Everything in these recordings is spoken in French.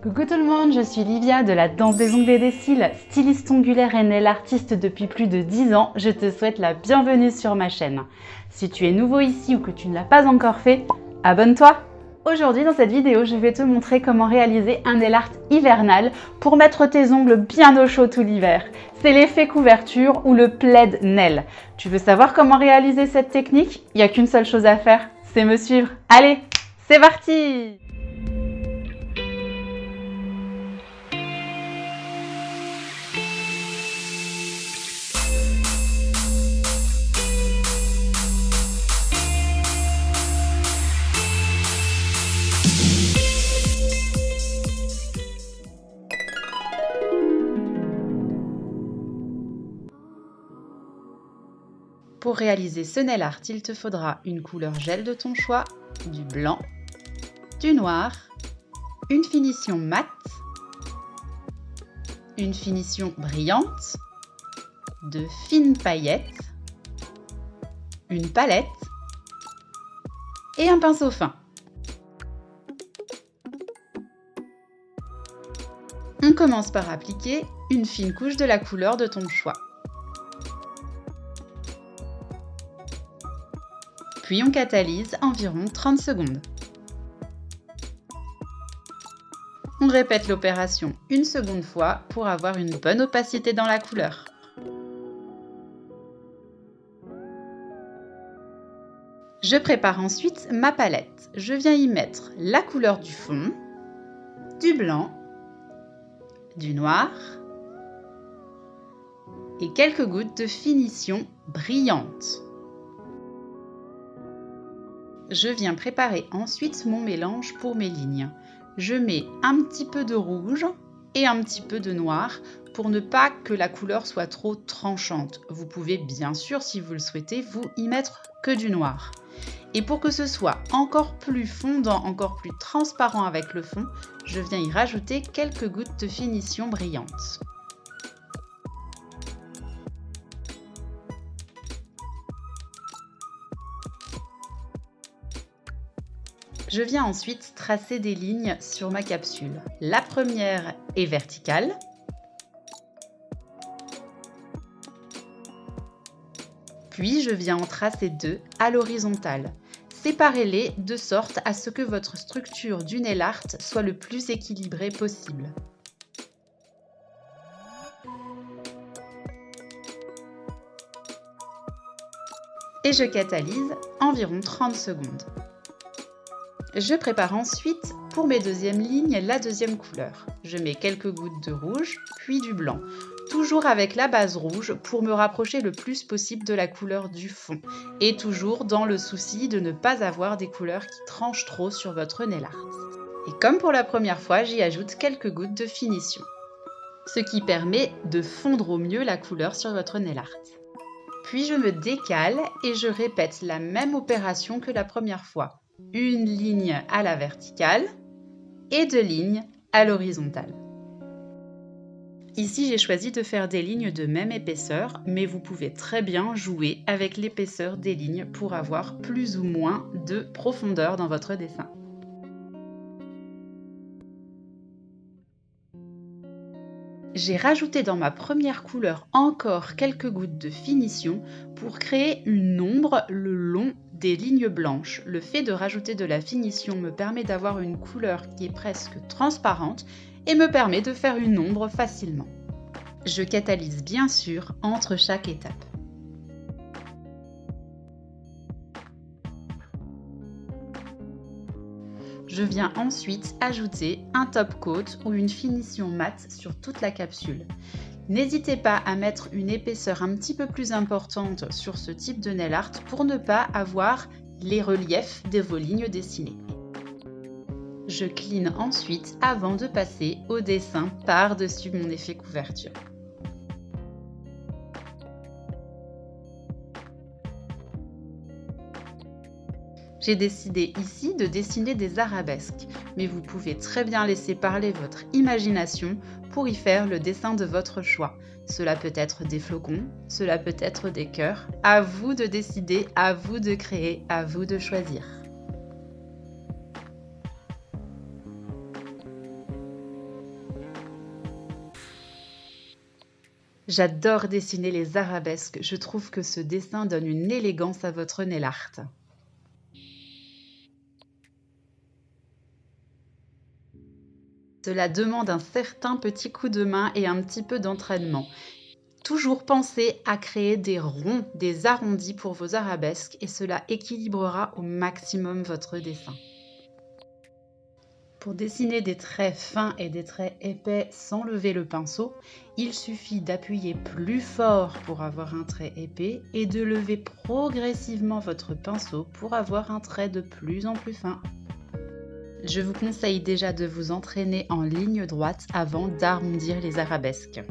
Coucou tout le monde, je suis Livia de la danse des ongles et des cils, styliste ongulaire et nail artiste depuis plus de 10 ans. Je te souhaite la bienvenue sur ma chaîne. Si tu es nouveau ici ou que tu ne l'as pas encore fait, abonne-toi! Aujourd'hui dans cette vidéo, je vais te montrer comment réaliser un nail art hivernal pour mettre tes ongles bien au chaud tout l'hiver. C'est l'effet couverture ou le plaid nail. Tu veux savoir comment réaliser cette technique? Il n'y a qu'une seule chose à faire, c'est me suivre. Allez, c'est parti! Pour réaliser ce nail art, il te faudra une couleur gel de ton choix, du blanc, du noir, une finition mat, une finition brillante, de fines paillettes, une palette et un pinceau fin. On commence par appliquer une fine couche de la couleur de ton choix. Puis on catalyse environ 30 secondes. On répète l'opération une seconde fois pour avoir une bonne opacité dans la couleur. Je prépare ensuite ma palette. Je viens y mettre la couleur du fond, du blanc, du noir et quelques gouttes de finition brillante. Je viens préparer ensuite mon mélange pour mes lignes. Je mets un petit peu de rouge et un petit peu de noir pour ne pas que la couleur soit trop tranchante. Vous pouvez bien sûr, si vous le souhaitez, vous y mettre que du noir. Et pour que ce soit encore plus fondant, encore plus transparent avec le fond, je viens y rajouter quelques gouttes de finition brillante. Je viens ensuite tracer des lignes sur ma capsule. La première est verticale. Puis je viens en tracer deux à l'horizontale. Séparez-les de sorte à ce que votre structure du nail art soit le plus équilibrée possible. Et je catalyse environ 30 secondes. Je prépare ensuite pour mes deuxièmes lignes la deuxième couleur. Je mets quelques gouttes de rouge, puis du blanc, toujours avec la base rouge pour me rapprocher le plus possible de la couleur du fond et toujours dans le souci de ne pas avoir des couleurs qui tranchent trop sur votre nail art. Et comme pour la première fois, j'y ajoute quelques gouttes de finition, ce qui permet de fondre au mieux la couleur sur votre nail art. Puis je me décale et je répète la même opération que la première fois. Une ligne à la verticale et deux lignes à l'horizontale. Ici, j'ai choisi de faire des lignes de même épaisseur, mais vous pouvez très bien jouer avec l'épaisseur des lignes pour avoir plus ou moins de profondeur dans votre dessin. J'ai rajouté dans ma première couleur encore quelques gouttes de finition pour créer une ombre le long des lignes blanches. Le fait de rajouter de la finition me permet d'avoir une couleur qui est presque transparente et me permet de faire une ombre facilement. Je catalyse bien sûr entre chaque étape. Je viens ensuite ajouter un top coat ou une finition mat sur toute la capsule. N'hésitez pas à mettre une épaisseur un petit peu plus importante sur ce type de nail art pour ne pas avoir les reliefs de vos lignes dessinées. Je clean ensuite avant de passer au dessin par-dessus mon effet couverture. J'ai décidé ici de dessiner des arabesques, mais vous pouvez très bien laisser parler votre imagination pour y faire le dessin de votre choix. Cela peut être des flocons, cela peut être des cœurs. À vous de décider, à vous de créer, à vous de choisir. J'adore dessiner les arabesques, je trouve que ce dessin donne une élégance à votre nail art. Cela demande un certain petit coup de main et un petit peu d'entraînement. Toujours pensez à créer des ronds, des arrondis pour vos arabesques et cela équilibrera au maximum votre dessin. Pour dessiner des traits fins et des traits épais sans lever le pinceau, il suffit d'appuyer plus fort pour avoir un trait épais et de lever progressivement votre pinceau pour avoir un trait de plus en plus fin. Je vous conseille déjà de vous entraîner en ligne droite avant d'arrondir les arabesques.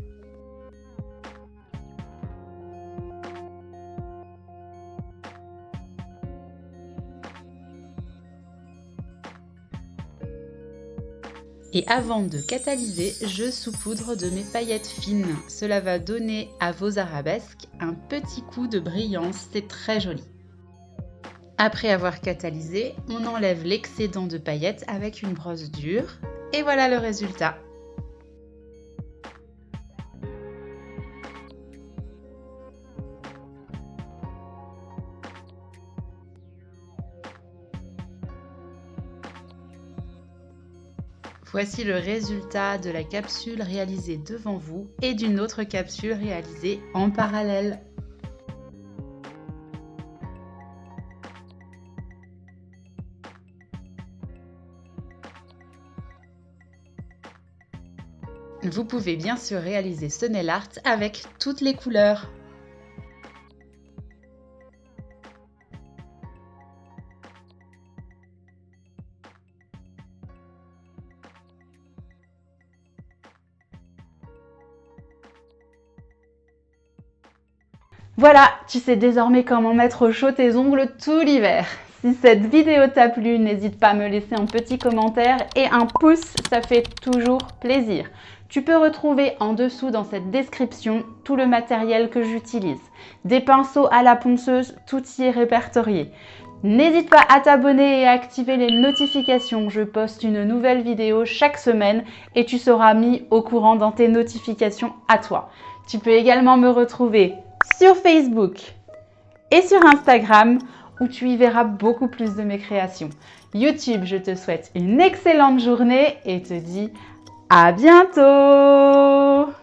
Et avant de catalyser, je saupoudre de mes paillettes fines. Cela va donner à vos arabesques un petit coup de brillance, c'est très joli. Après avoir catalysé, on enlève l'excédent de paillettes avec une brosse dure et voilà le résultat. Voici le résultat de la capsule réalisée devant vous et d'une autre capsule réalisée en parallèle. Vous pouvez bien sûr réaliser ce nail art avec toutes les couleurs. Voilà, tu sais désormais comment mettre au chaud tes ongles tout l'hiver. Si cette vidéo t'a plu, n'hésite pas à me laisser un petit commentaire et un pouce, ça fait toujours plaisir. Tu peux retrouver en dessous dans cette description tout le matériel que j'utilise. Des pinceaux à la ponceuse, tout y est répertorié. N'hésite pas à t'abonner et à activer les notifications. Je poste une nouvelle vidéo chaque semaine et tu seras mis au courant dans tes notifications à toi. Tu peux également me retrouver sur Facebook et sur Instagram où tu y verras beaucoup plus de mes créations. YouTube, je te souhaite une excellente journée et te dis à bientôt!